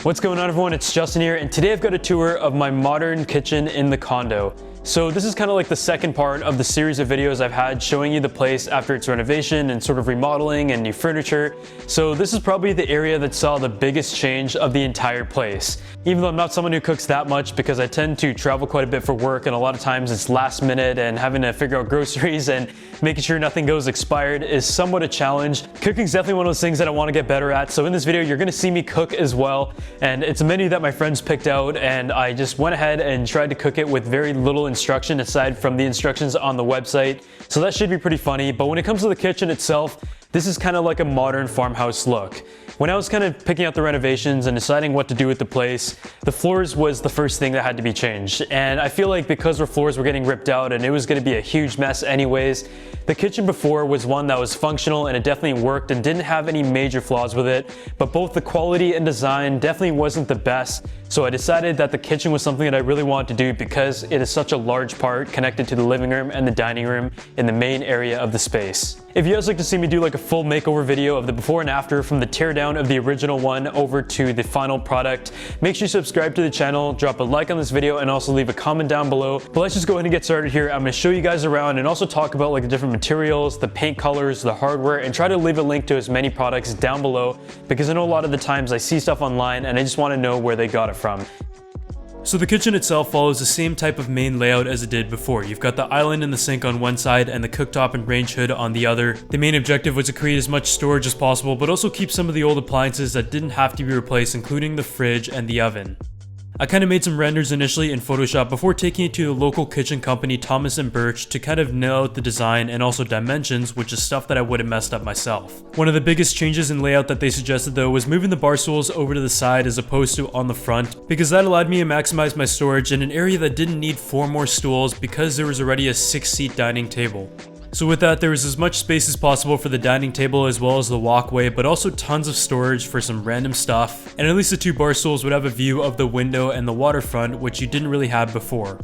What's going on, everyone? It's Justin here, and today I've got a tour of my modern kitchen in the condo. So this is kind of like the second part of the series of videos I've had showing you the place after its renovation and sort of remodeling and new furniture. So this is probably the area that saw the biggest change of the entire place. Even though I'm not someone who cooks that much because I tend to travel quite a bit for work, and a lot of times it's last minute and having to figure out groceries and making sure nothing goes expired is somewhat a challenge. Cooking's definitely one of those things that I want to get better at. So in this video, you're going to see me cook as well. And it's a menu that my friends picked out, and I just went ahead and tried to cook it with very little instruction aside from the instructions on the website. So that should be pretty funny. But when it comes to the kitchen itself, this is kind of like a modern farmhouse look. When I was kind of picking out the renovations and deciding what to do with the place, the floors was the first thing that had to be changed. And I feel like because our floors were getting ripped out and it was going to be a huge mess anyways, the kitchen before was one that was functional and it definitely worked and didn't have any major flaws with it, but both the quality and design definitely wasn't the best. So I decided that the kitchen was something that I really wanted to do because it is such a large part connected to the living room and the dining room in the main area of the space. If you guys like to see me do like a full makeover video of the before and after from the teardown of the original one over to the final product, make sure you subscribe to the channel, drop a like on this video, and also leave a comment down below. But let's just go ahead and get started here. I'm going to show you guys around and also talk about like the different materials, the paint colors, the hardware, and try to leave a link to as many products down below because I know a lot of the times I see stuff online and I just want to know where they got it from. So the kitchen itself follows the same type of main layout as it did before. You've got the island and the sink on one side and the cooktop and range hood on the other. The main objective was to create as much storage as possible, but also keep some of the old appliances that didn't have to be replaced, including the fridge and the oven. I kind of made some renders initially in Photoshop before taking it to the local kitchen company Thomas & Birch to kind of nail out the design and also dimensions, which is stuff that I would have messed up myself. One of the biggest changes in layout that they suggested though was moving the bar stools over to the side as opposed to on the front, because that allowed me to maximize my storage in an area that didn't need 4 more stools because there was already a 6-seat dining table. So with that, there was as much space as possible for the dining table as well as the walkway, but also tons of storage for some random stuff, and at least the 2 bar stools would have a view of the window and the waterfront, which you didn't really have before.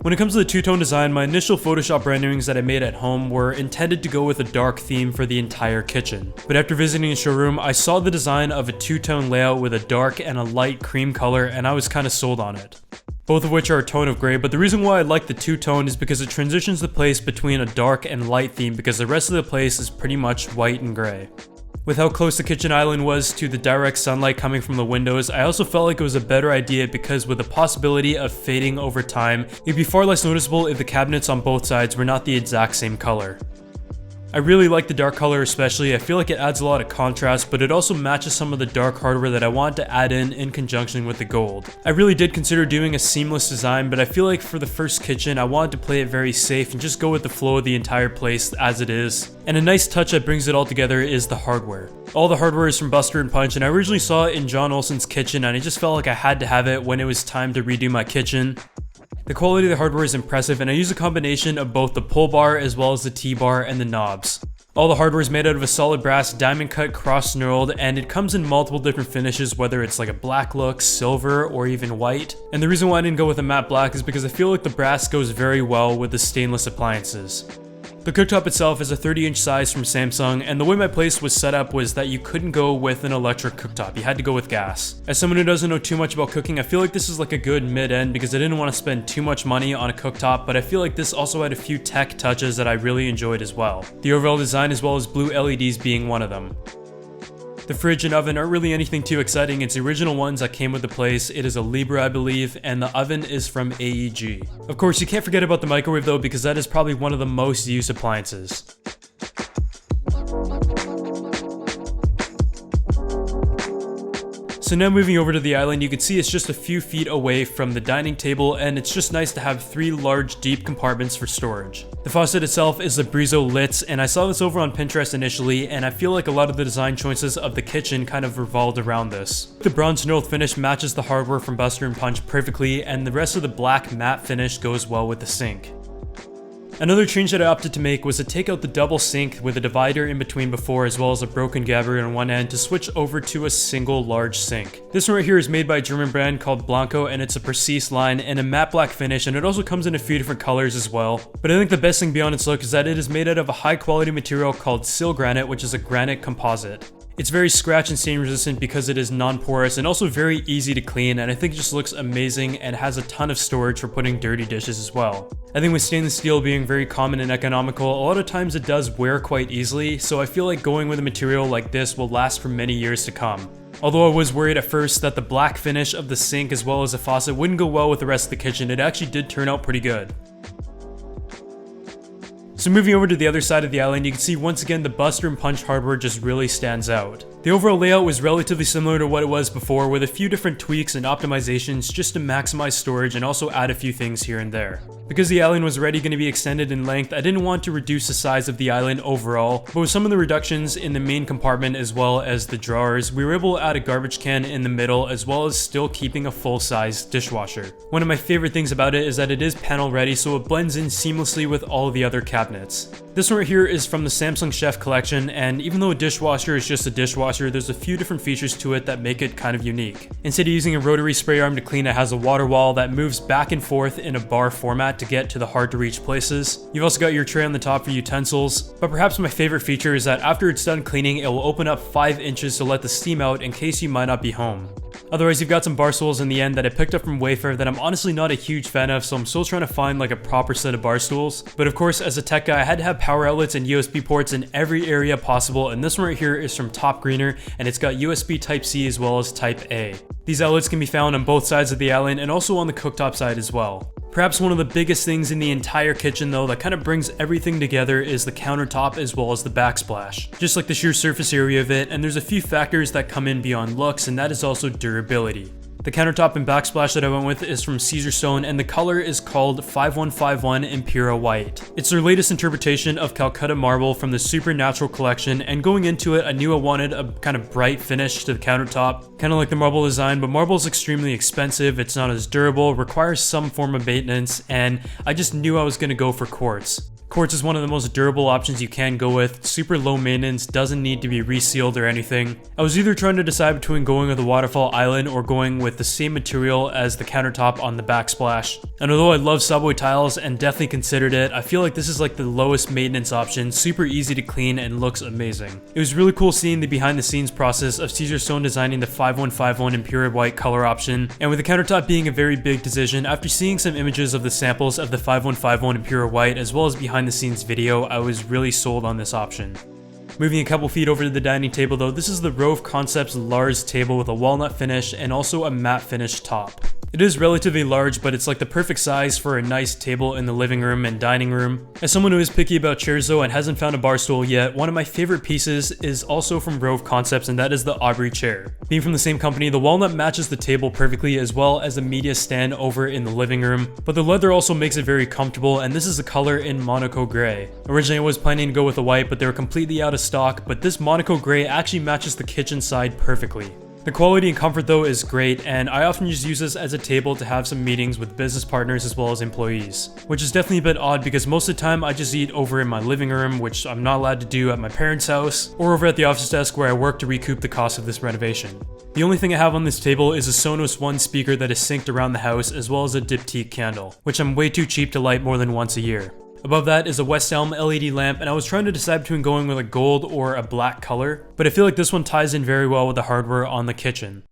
When it comes to the two-tone design, my initial Photoshop renderings that I made at home were intended to go with a dark theme for the entire kitchen. But after visiting the showroom, I saw the design of a two-tone layout with a dark and a light cream color, and I was kind of sold on it. Both of which are a tone of gray, but the reason why I like the two-tone is because it transitions the place between a dark and light theme because the rest of the place is pretty much white and gray. With how close the kitchen island was to the direct sunlight coming from the windows, I also felt like it was a better idea because with the possibility of fading over time, it'd be far less noticeable if the cabinets on both sides were not the exact same color. I really like the dark color especially. I feel like it adds a lot of contrast, but it also matches some of the dark hardware that I want to add in conjunction with the gold. I really did consider doing a seamless design, but I feel like for the first kitchen, I wanted to play it very safe and just go with the flow of the entire place as it is. And a nice touch that brings it all together is the hardware. All the hardware is from Buster & Punch, and I originally saw it in John Olsen's kitchen, and I just felt like I had to have it when it was time to redo my kitchen. The quality of the hardware is impressive, and I use a combination of both the pull bar as well as the T-bar and the knobs. All the hardware is made out of a solid brass diamond cut cross knurled, and it comes in multiple different finishes, whether it's like a black look, silver, or even white. And the reason why I didn't go with a matte black is because I feel like the brass goes very well with the stainless appliances. The cooktop itself is a 30-inch size from Samsung, and the way my place was set up was that you couldn't go with an electric cooktop, you had to go with gas. As someone who doesn't know too much about cooking, I feel like this is like a good mid-end because I didn't want to spend too much money on a cooktop, but I feel like this also had a few tech touches that I really enjoyed as well. The overall design as well as blue LEDs being one of them. The fridge and oven aren't really anything too exciting. It's the original ones that came with the place. It is a Libra, I believe, and the oven is from AEG. Of course, you can't forget about the microwave though, because that is probably one of the most used appliances. So now moving over to the island, you can see it's just a few feet away from the dining table, and it's just nice to have 3 large deep compartments for storage. The faucet itself is the Brizo Litz, and I saw this over on Pinterest initially, and I feel like a lot of the design choices of the kitchen kind of revolved around this. The bronze knurled finish matches the hardware from Buster & Punch perfectly, and the rest of the black matte finish goes well with the sink. Another change that I opted to make was to take out the double sink with a divider in between before, as well as a broken gabber on one end, to switch over to a single large sink. This one right here is made by a German brand called Blanco, and it's a Precis line and a matte black finish, and it also comes in a few different colors as well. But I think the best thing beyond its look is that it is made out of a high quality material called Sil Granite, which is a granite composite. It's very scratch and stain resistant because it is non-porous and also very easy to clean, and I think it just looks amazing and has a ton of storage for putting dirty dishes as well. I think with stainless steel being very common and economical, a lot of times it does wear quite easily, so I feel like going with a material like this will last for many years to come. Although I was worried at first that the black finish of the sink as well as the faucet wouldn't go well with the rest of the kitchen, it actually did turn out pretty good. So moving over to the other side of the island, you can see once again the Buster & Punch hardware just really stands out. The overall layout was relatively similar to what it was before, with a few different tweaks and optimizations just to maximize storage and also add a few things here and there. Because the island was already going to be extended in length, I didn't want to reduce the size of the island overall, but with some of the reductions in the main compartment as well as the drawers, we were able to add a garbage can in the middle as well as still keeping a full-size dishwasher. One of my favorite things about it is that it is panel ready, so it blends in seamlessly with all of the other cabinets. This one right here is from the Samsung Chef collection, and even though a dishwasher is just a dishwasher, there's a few different features to it that make it kind of unique. Instead of using a rotary spray arm to clean, it has a water wall that moves back and forth in a bar format to get to the hard to reach places. You've also got your tray on the top for utensils, but perhaps my favorite feature is that after it's done cleaning, it will open up 5 inches to let the steam out in case you might not be home. Otherwise, you've got some bar stools in the end that I picked up from Wayfair that I'm honestly not a huge fan of, so I'm still trying to find like a proper set of bar stools. But of course, as a tech guy, I had to have power outlets and USB ports in every area possible, and this one right here is from Top Greener, and it's got USB Type-C as well as Type-A. These outlets can be found on both sides of the island and also on the cooktop side as well. Perhaps one of the biggest things in the entire kitchen though that kind of brings everything together is the countertop as well as the backsplash. Just like the sheer surface area of it, and there's a few factors that come in beyond looks, and that is also durability. The countertop and backsplash that I went with is from Caesarstone, and the color is called 5151 Imperial White. It's their latest interpretation of Calcutta marble from the Supernatural collection, and going into it, I knew I wanted a kind of bright finish to the countertop, kind of like the marble design, but marble is extremely expensive, it's not as durable, requires some form of maintenance, and I just knew I was going to go for quartz. Quartz is one of the most durable options you can go with, super low maintenance, doesn't need to be resealed or anything. I was either trying to decide between going with the waterfall island or going with the same material as the countertop on the backsplash. And although I love subway tiles and definitely considered it, I feel like this is like the lowest maintenance option, super easy to clean and looks amazing. It was really cool seeing the behind the scenes process of Caesarstone designing the 5151 Imperial White color option, and with the countertop being a very big decision, after seeing some images of the samples of the 5151 Imperial White as well as behind the scenes video, I was really sold on this option. Moving a couple feet over to the dining table though, this is the Rove Concepts Lars table with a walnut finish and also a matte finish top. It is relatively large, but it's like the perfect size for a nice table in the living room and dining room. As someone who is picky about chairs though and hasn't found a bar stool yet, one of my favorite pieces is also from Rove Concepts, and that is the Aubrey chair. Being from the same company, the walnut matches the table perfectly as well as the media stand over in the living room, but the leather also makes it very comfortable, and this is the color in Monaco Gray. Originally I was planning to go with the white, but they were completely out of stock, but this Monaco Gray actually matches the kitchen side perfectly. The quality and comfort though is great, and I often just use this as a table to have some meetings with business partners as well as employees, which is definitely a bit odd because most of the time I just eat over in my living room, which I'm not allowed to do at my parents' house, or over at the office desk where I work to recoup the cost of this renovation. The only thing I have on this table is a Sonos One speaker that is synced around the house, as well as a diptyque candle, which I'm way too cheap to light more than once a year. Above that is a West Elm LED lamp, and I was trying to decide between going with a gold or a black color, but I feel like this one ties in very well with the hardware on the kitchen.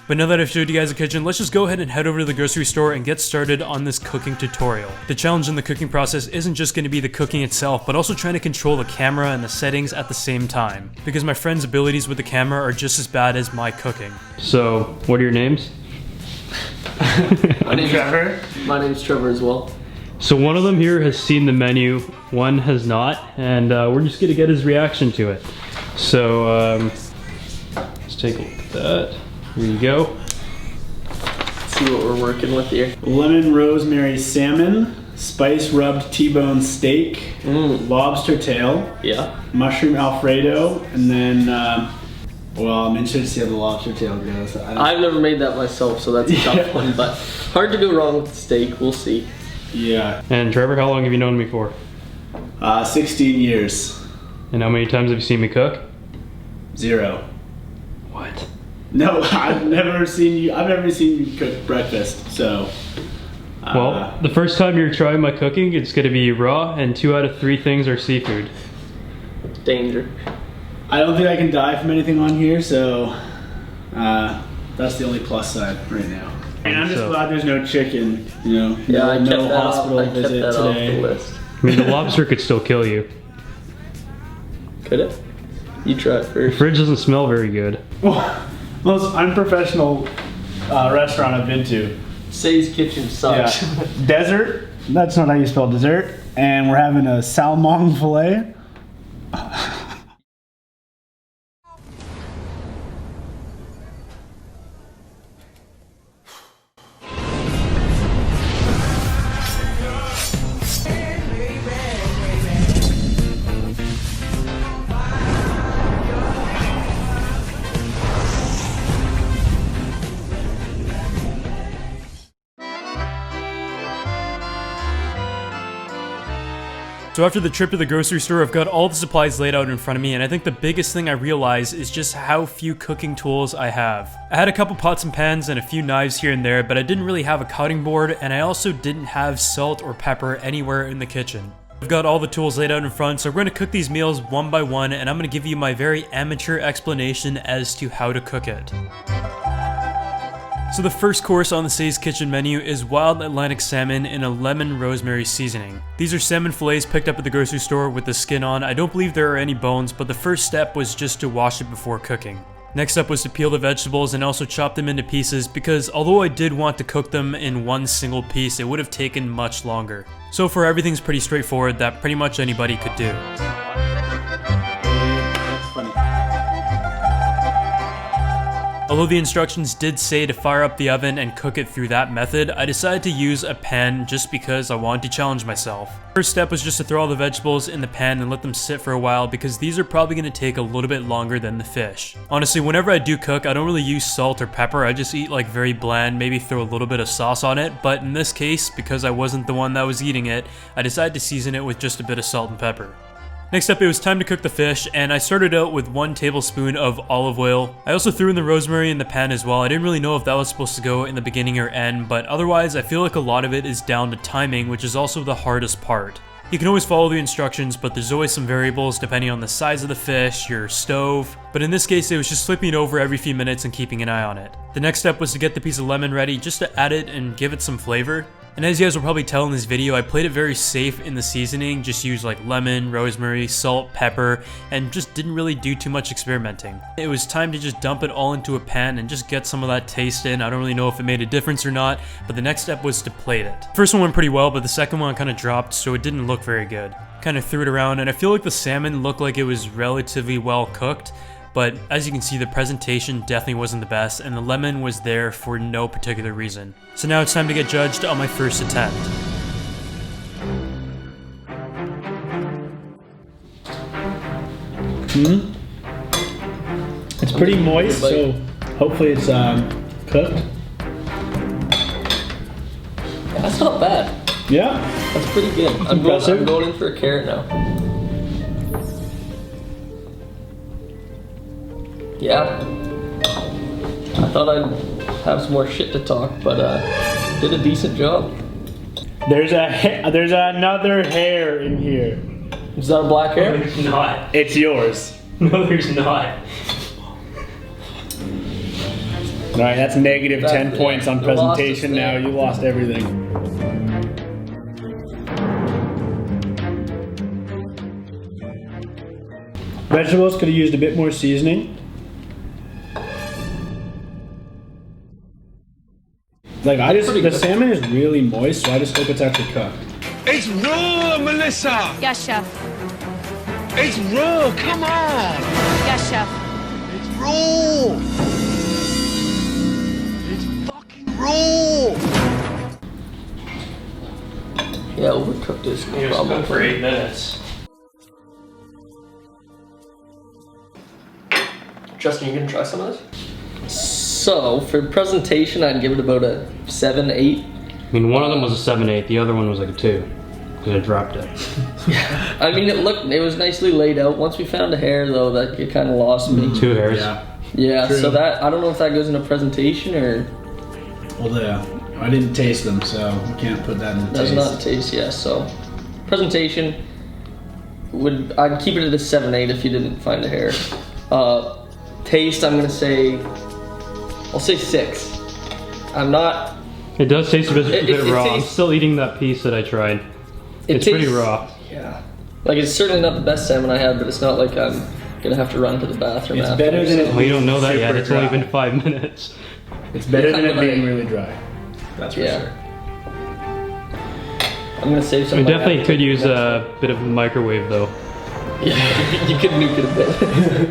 But now that I've showed you guys the kitchen, let's just go ahead and head over to the grocery store and get started on this cooking tutorial. The challenge in the cooking process isn't just going to be the cooking itself, but also trying to control the camera and the settings at the same time, because my friend's abilities with the camera are just as bad as my cooking. So, what are your names? My name's Trevor. My name's Trevor as well. So one of them here has seen the menu, one has not, and we're just gonna get his reaction to it. So let's take a look at that. Here you go. Let's see what we're working with here. Lemon rosemary salmon, spice rubbed T-bone steak, lobster tail, Yeah. mushroom alfredo, and then, well, I'm interested to see how the lobster tail goes. I've never made that myself, so that's a tough one, but hard to go wrong with the steak. We'll see. Yeah. And Trevor, how long have you known me for? 16 years. And how many times have you seen me cook? 0. What? No, I've never seen you cook breakfast, so. Well, the first time you're trying my cooking, it's gonna be raw, and 2 out of 3 things are seafood. Danger. I don't think I can die from anything on here, so that's the only plus side right now. And I'm just glad there's no chicken, you know. Yeah, I kept no that hospital off. I kept visit that off today. the list. I mean, the lobster could still kill you. Could it? You try it The first. fridge doesn't smell very good. Most unprofessional restaurant I've been to. Say's Kitchen sucks. Yeah. Dessert. That's not how you spell dessert. And we're having a salmon fillet. So after the trip to the grocery store, I've got all the supplies laid out in front of me, and I think the biggest thing I realized is just how few cooking tools I have. I had a couple pots and pans and a few knives here and there, but I didn't really have a cutting board, and I also didn't have salt or pepper anywhere in the kitchen. I've got all the tools laid out in front, so we're going to cook these meals one by one, and I'm going to give you my very amateur explanation as to how to cook it. So the first course on the Say's Kitchen menu is wild Atlantic salmon in a lemon rosemary seasoning. These are salmon fillets picked up at the grocery store with the skin on. I don't believe there are any bones, but the first step was just to wash it before cooking. Next up was to peel the vegetables and also chop them into pieces because although I did want to cook them in one single piece, it would have taken much longer. So far everything's pretty straightforward that pretty much anybody could do. Although the instructions did say to fire up the oven and cook it through that method, I decided to use a pan just because I wanted to challenge myself. First step was just to throw all the vegetables in the pan and let them sit for a while because these are probably going to take a little bit longer than the fish. Honestly, whenever I do cook, I don't really use salt or pepper, I just eat like very bland, maybe throw a little bit of sauce on it, but in this case, because I wasn't the one that was eating it, I decided to season it with just a bit of salt and pepper. Next up, it was time to cook the fish, and I started out with 1 tablespoon of olive oil. I also threw in the rosemary in the pan as well. I didn't really know if that was supposed to go in the beginning or end, but otherwise I feel like a lot of it is down to timing, which is also the hardest part. You can always follow the instructions, but there's always some variables depending on the size of the fish, your stove, but in this case it was just flipping it over every few minutes and keeping an eye on it. The next step was to get the piece of lemon ready just to add it and give it some flavor. And as you guys will probably tell in this video, I played it very safe in the seasoning, just used like lemon, rosemary, salt, pepper, and just didn't really do too much experimenting. It was time to just dump it all into a pan and just get some of that taste in. I don't really know if it made a difference or not, but the next step was to plate it. First one went pretty well, but the second one kind of dropped, so it didn't look very good. Kind of threw it around, and I feel like the salmon looked like it was relatively well cooked, but as you can see, the presentation definitely wasn't the best, and the lemon was there for no particular reason. So now it's time to get judged on my first attempt. It's pretty moist, so hopefully it's cooked. That's not bad. Yeah. That's pretty good. I'm going in for a carrot now. Yeah. I thought I'd have some more shit to talk, but did a decent job. There's another hair in here. Is that a black hair? No, there's not. It's yours. No, there's not. All right, that's negative 10 That's- points on the loss presentation is now. there. You lost everything. Vegetables could have used a bit more seasoning. Like the salmon is really moist, so I just hope it's actually cooked. It's raw, Melissa! Yes, chef. It's raw, come on! Yes, chef. It's raw! overcooked is no It was problem. cooked for 8 minutes. Justin, you gonna try some of this? So for presentation, I'd give it about a 7, 8. I mean, one of them was a 7/8, the other one was like a 2. Because I dropped it. I mean, it was nicely laid out. Once we found a hair, though, that it kind of lost me. 2 hairs. Yeah. True. So that I don't know if that goes in a presentation or. Well, I didn't taste them, so we can't put that in the That's taste. not a taste, yes. So presentation I'd keep it at a 7, 8 if you didn't find a hair. Taste, I'm gonna say, I'll say 6. I'm not. It does taste a bit It raw. I'm tastes- still eating that piece that I tried. It's pretty tastes- raw. Yeah. Like, it's certainly not the best salmon I had, but it's not like I'm gonna have to run to the bathroom It's after. better than it Well, you don't know that super yet. It's only dry. been 5 minutes. It's better than it Yeah, being really dry. That's for Yeah. sure. I'm gonna save some. We of my definitely could appetite use for a bit of microwave though. next. Yeah, you could nuke it a bit.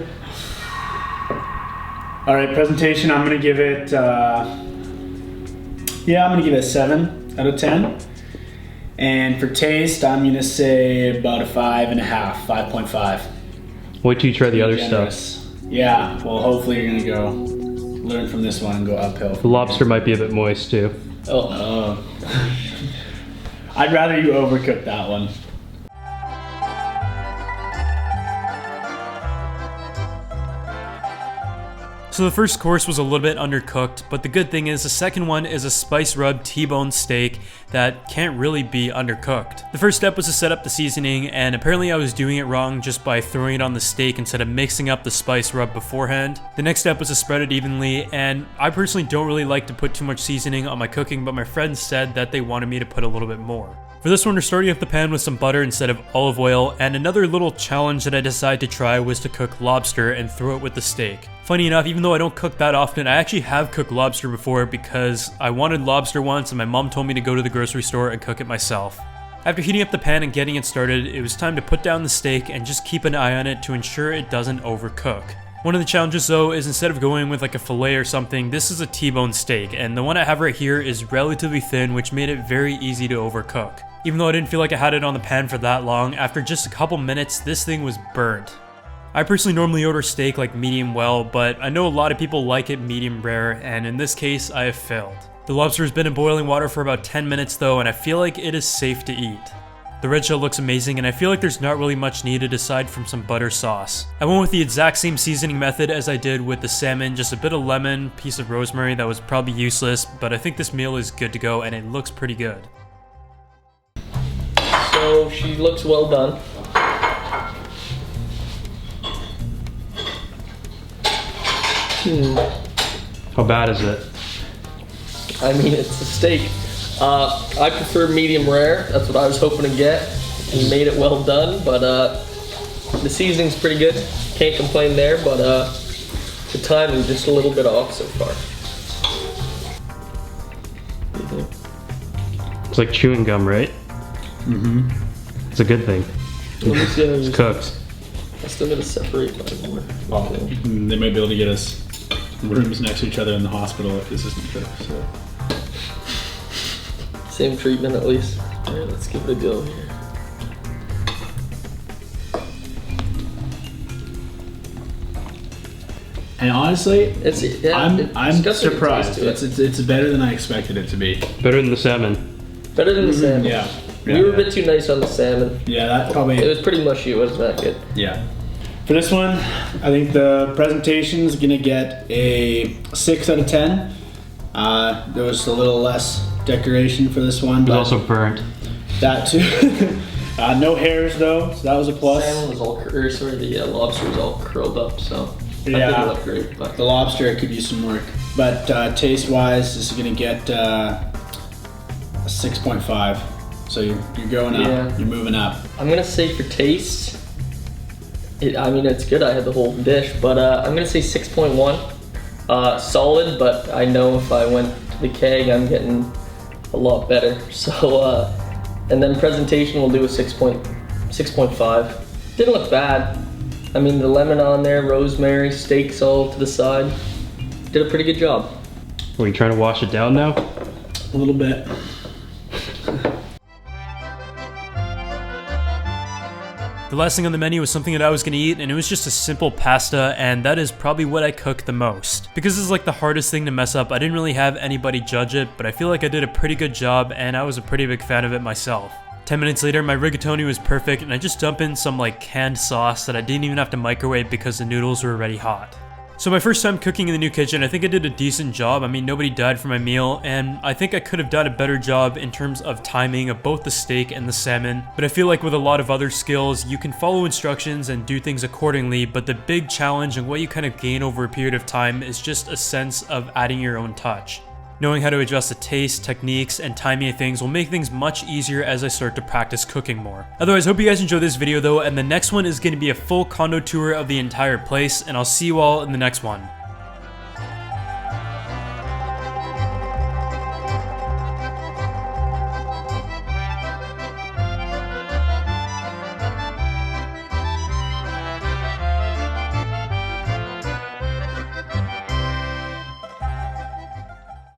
All right, presentation. I'm gonna give it. I'm gonna give it a 7 out of 10. And for taste, I'm gonna say about a 5.5, 5.5. Wait till you try the other stuff. Generous. Yeah. Well, hopefully you're gonna go learn from this one and go uphill. The lobster might be a bit moist too. Oh. I'd rather you overcook that one. So the first course was a little bit undercooked, but the good thing is the second one is a spice rub T-bone steak that can't really be undercooked. The first step was to set up the seasoning, and apparently I was doing it wrong just by throwing it on the steak instead of mixing up the spice rub beforehand. The next step was to spread it evenly, and I personally don't really like to put too much seasoning on my cooking, but my friends said that they wanted me to put a little bit more. For this one, we're starting off the pan with some butter instead of olive oil, and another little challenge that I decided to try was to cook lobster and throw it with the steak. Funny enough, even though I don't cook that often, I actually have cooked lobster before because I wanted lobster once and my mom told me to go to the grocery store and cook it myself. After heating up the pan and getting it started, it was time to put down the steak and just keep an eye on it to ensure it doesn't overcook. One of the challenges though is instead of going with like a fillet or something, this is a T-bone steak, and the one I have right here is relatively thin, which made it very easy to overcook. Even though I didn't feel like I had it on the pan for that long, after just a couple minutes, this thing was burnt. I personally normally order steak like medium well, but I know a lot of people like it medium rare, and in this case, I have failed. The lobster has been in boiling water for about 10 minutes though, and I feel like it is safe to eat. The red shell looks amazing, and I feel like there's not really much needed aside from some butter sauce. I went with the exact same seasoning method as I did with the salmon, just a bit of lemon, piece of rosemary that was probably useless, but I think this meal is good to go and it looks pretty good. So she looks well done. How bad is it? I mean, it's a steak. I prefer medium rare. That's what I was hoping to get. You made it well done, but the seasoning's pretty good. Can't complain there, but the timing just a little bit off so far. It's like chewing gum, right? Mm-hmm. It's a good thing. Let me see how It's cooked. I still gotta separate my more. Well, they might be able to get us rooms next to each other in the hospital if this isn't cooked. So. Same treatment at least. Alright, let's give it a go here. And honestly, It's yeah, I'm it's got some good surprised. taste to it. It's better than I expected it to be. Better than the salmon. Better than the salmon. Yeah. We were a bit too nice on the salmon. Yeah, that probably. It was pretty mushy. It wasn't that good. Yeah. For this one, I think the presentation's gonna get a 6 out of 10. There was a little less decoration for this one, It was but also burnt. that too. No hairs though, so that was a plus. Salmon was all, the lobster was all curled up, so I think Yeah. it looked great. But The lobster could use some work, but taste-wise, this is gonna get a 6.5. So you're going up. Yeah. You're moving up. I'm gonna say for taste, I mean it's good. I had the whole dish, but I'm gonna say 6.1. Solid, but I know if I went to the keg, I'm getting a lot better. So, and then presentation, we'll do a 6.5. Didn't look bad. I mean, the lemon on there, rosemary, steaks all to the side. Did a pretty good job. Are you trying to wash it down now? A little bit. The last thing on the menu was something that I was gonna eat, and it was just a simple pasta, and that is probably what I cook the most. Because this is like the hardest thing to mess up, I didn't really have anybody judge it, but I feel like I did a pretty good job, and I was a pretty big fan of it myself. 10 minutes later, my rigatoni was perfect, and I just dumped in some like canned sauce that I didn't even have to microwave because the noodles were already hot. So my first time cooking in the new kitchen, I think I did a decent job. I mean, nobody died for my meal, and I think I could have done a better job in terms of timing of both the steak and the salmon. But I feel like with a lot of other skills, you can follow instructions and do things accordingly, but the big challenge and what you kind of gain over a period of time is just a sense of adding your own touch. Knowing how to adjust the taste, techniques, and timing of things will make things much easier as I start to practice cooking more. Otherwise, hope you guys enjoyed this video though, and the next one is going to be a full condo tour of the entire place, and I'll see you all in the next one.